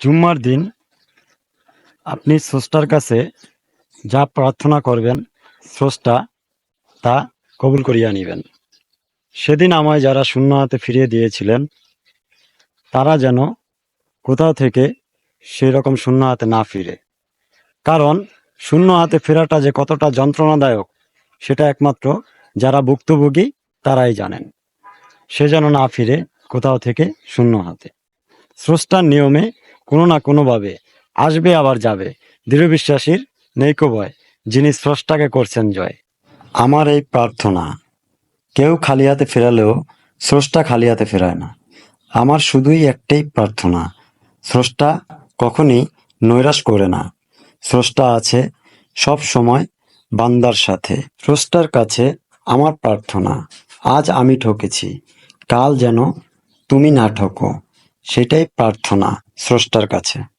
জুম্মার দিন আপনি স্রষ্টার কাছে যা প্রার্থনা করবেন, স্রষ্টা তা কবুল করিয়া নিবেন। সেদিন আমায় যারা শূন্য হাতে ফিরিয়ে দিয়েছিলেন, তারা যেন কোথাও থেকে সেই রকম শূন্য হাতে না ফিরে। কারণ শূন্য হাতে ফেরাটা যে কতটা যন্ত্রণাদায়ক, সেটা একমাত্র যারা ভুক্তভোগী তারাই জানেন। সে যেন না ফিরে কোথাও থেকে শূন্য হাতে। স্রষ্টার নিয়মে কোনো না কোনোভাবে আসবে আবার যাবে। দৃঢ় বিশ্বাসীর নেইকো ভয়, যিনি স্রষ্টাকে করছেন জয়। আমার এই প্রার্থনা, কেউ খালি হাতে ফেরালেও স্রষ্টা খালি হাতে ফেরায় না। আমার শুধুই একটাই প্রার্থনা, স্রষ্টা কখনই নৈরাশ করে না। স্রষ্টা আছে সব সময় বান্দার সাথে। স্রষ্টার কাছে আমার প্রার্থনা, আজ আমি ঠকেছি, কাল যেন তুমি না ঠকো। সেটাই প্রার্থনা স্রষ্টার কাছে।